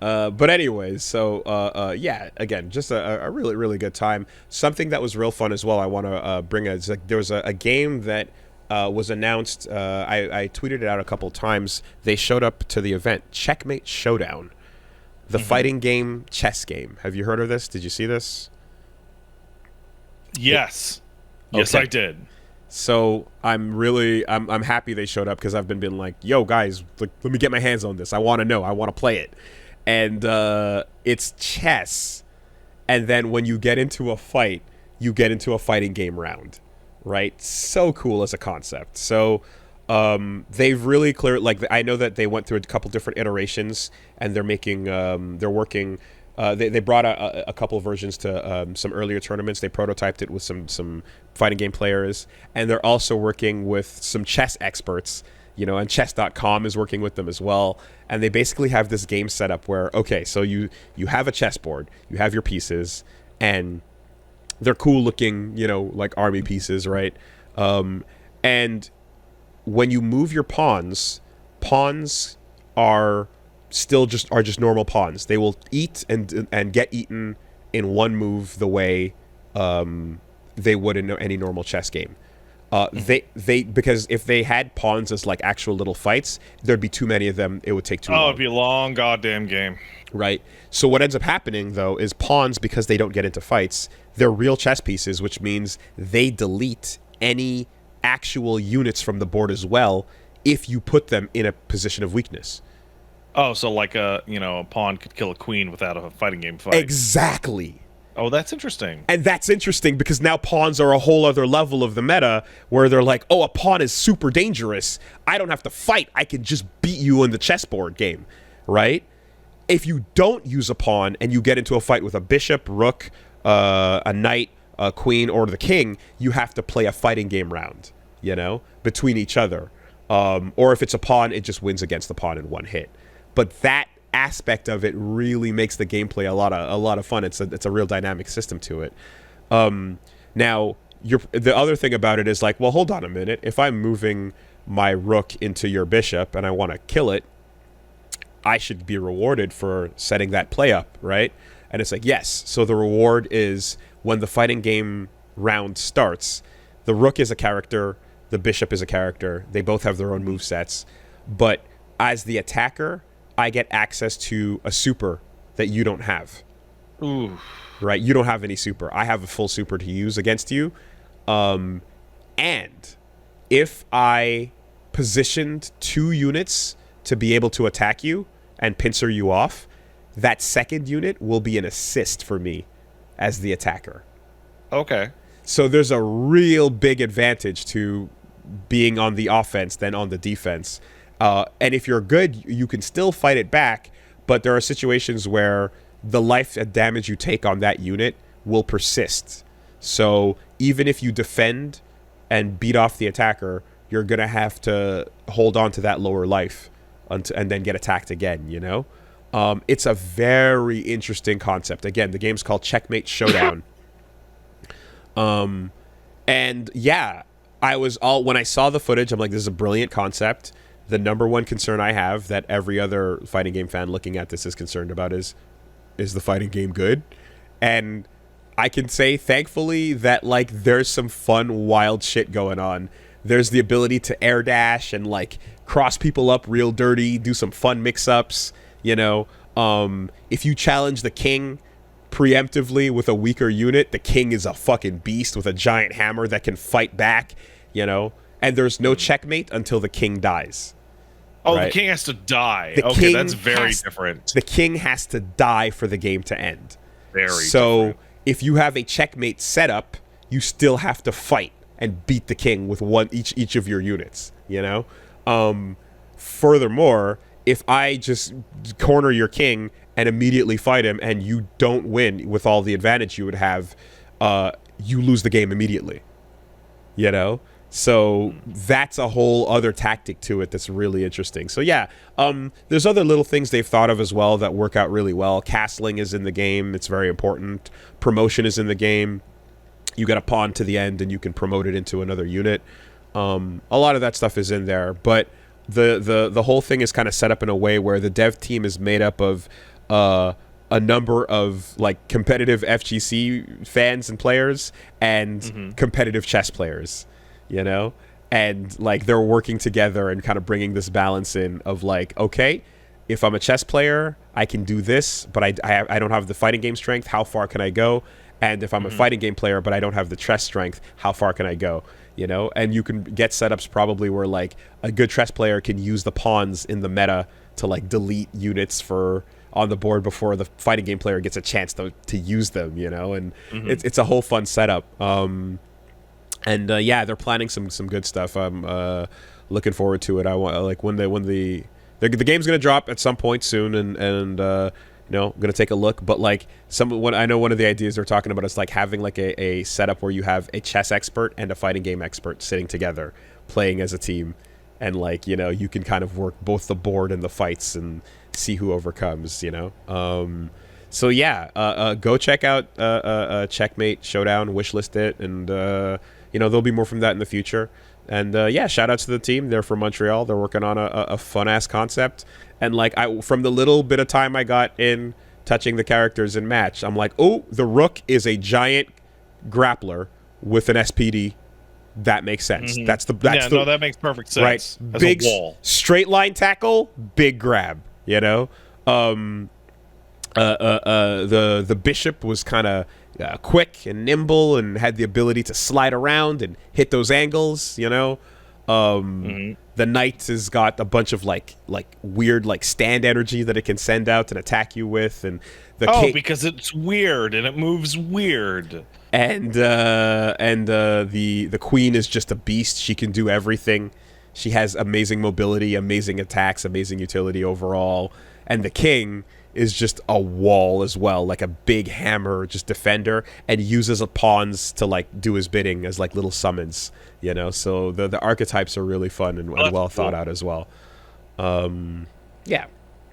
But anyways, so yeah, again, just a really really good time. Something that was real fun as well. I want to bring as like, there was a game that was announced. I tweeted it out a couple times. They showed up to the event. Checkmate Showdown, the fighting game, chess game. Have you heard of this? Did you see this? Yes. Yes, Okay. I did. So I'm happy they showed up because I've been like, yo guys, like, let me get my hands on this. I want to know. I want to play it. And it's chess. And then when you get into a fight, you get into a fighting game round, right? So cool as a concept. So they've really cleared, like, I know that they went through a couple different iterations, and they're working. They brought a couple versions to some earlier tournaments. They prototyped it with some fighting game players, and they're also working with some chess experts, and chess.com is working with them as well. And they basically have this game set up where, okay, so you have a chessboard, you have your pieces, and they're cool looking, like army pieces, right? And when you move your pawns are just normal pawns. They will eat and get eaten in one move the way they would in any normal chess game. They because if they had pawns as like actual little fights, there'd be too many of them. It would take too long. It'd be a long goddamn game. Right. So what ends up happening though is pawns, because they don't get into fights, they're real chess pieces, which means they delete any actual units from the board as well if you put them in a position of weakness. Oh, so like a pawn could kill a queen without a fighting game fight. Exactly. Oh, that's interesting. And that's interesting because now pawns are a whole other level of the meta where they're like, oh, a pawn is super dangerous. I don't have to fight. I can just beat you in the chessboard game, right? If you don't use a pawn and you get into a fight with a bishop, rook, a knight, a queen, or the king, you have to play a fighting game round, between each other. Or if it's a pawn, it just wins against the pawn in one hit. But that aspect of it really makes the gameplay a lot of fun. It's a real dynamic system to it. Now, the other thing about it is like, well, hold on a minute. If I'm moving my rook into your bishop and I want to kill it, I should be rewarded for setting that play up, right? And it's like, yes. So the reward is when the fighting game round starts, the rook is a character, the bishop is a character. They both have their own movesets. But as the attacker, I get access to a super that you don't have. Ooh. Right? You don't have any super. I have a full super to use against you. And if I positioned 2 units to be able to attack you and pincer you off, that second unit will be an assist for me as the attacker. Okay. So there's a real big advantage to being on the offense than on the defense. And if you're good, you can still fight it back, but there are situations where the life and damage you take on that unit will persist. So even if you defend and beat off the attacker, you're going to have to hold on to that lower life and then get attacked again, It's a very interesting concept. Again, the game's called Checkmate Showdown. And yeah, when I saw the footage, I'm like, this is a brilliant concept. The number one concern I have that every other fighting game fan looking at this is concerned about is the fighting game good? And I can say, thankfully, that like there's some fun, wild shit going on. There's the ability to air dash and like cross people up real dirty, do some fun mix-ups, If you challenge the king preemptively with a weaker unit, the king is a fucking beast with a giant hammer that can fight back, And there's no checkmate until the king dies. Oh, right? The king has to die. The Okay, king that's very different. The king has to die for the game to end. Very so different. if you have a checkmate setup, you still have to fight and beat the king with each of your units, Furthermore, if I just corner your king and immediately fight him and you don't win with all the advantage you would have, you lose the game immediately. So that's a whole other tactic to it that's really interesting. So yeah, there's other little things they've thought of as well that work out really well. Castling is in the game. It's very important. Promotion is in the game. You get a pawn to the end and you can promote it into another unit. A lot of that stuff is in there, but the whole thing is kind of set up in a way where the dev team is made up of a number of like competitive FGC fans and players and competitive chess players, you know, and like they're working together and kind of bringing this balance in of like, okay, if I'm a chess player, I can do this, but I don't have the fighting game strength. How far can I go? And if I'm a fighting game player, but I don't have the chess strength, how far can I go? You know, and you can get setups probably where like a good chess player can use the pawns in the meta to like delete units for on the board before the fighting game player gets a chance to use them, you know, and it's a whole fun setup. And yeah, they're planning some good stuff. I'm looking forward to it. I want like when the game's gonna drop at some point soon, and you know, gonna take a look. But like I know one of the ideas they're talking about is like having like a setup where you have a chess expert and a fighting game expert sitting together, playing as a team, and like, you know, you can kind of work both the board and the fights and see who overcomes, you know. So yeah, go check out Checkmate, Showdown, wishlist it, and you know, there'll be more from that in the future. And yeah, shout out to the team. They're from Montreal. They're working on a fun ass concept. And like from the little bit of time I got in touching the characters in match, I'm like, oh, the Rook is a giant grappler with an SPD. That makes sense. That's no, that makes perfect sense. Right, as big a wall. Straight line tackle, big grab. You know, the bishop was kind of quick and nimble and had the ability to slide around and hit those angles, you know. The knight has got a bunch of like weird like stand energy that it can send out and attack you with, and because it's weird and it moves weird. And the queen is just a beast. She can do everything. She has amazing mobility, amazing attacks, amazing utility overall. And the king is just a wall as well, like a big hammer, just defender, and uses a pawns to like do his bidding as like little summons, you know. So the archetypes are really fun and well thought out as well. Yeah.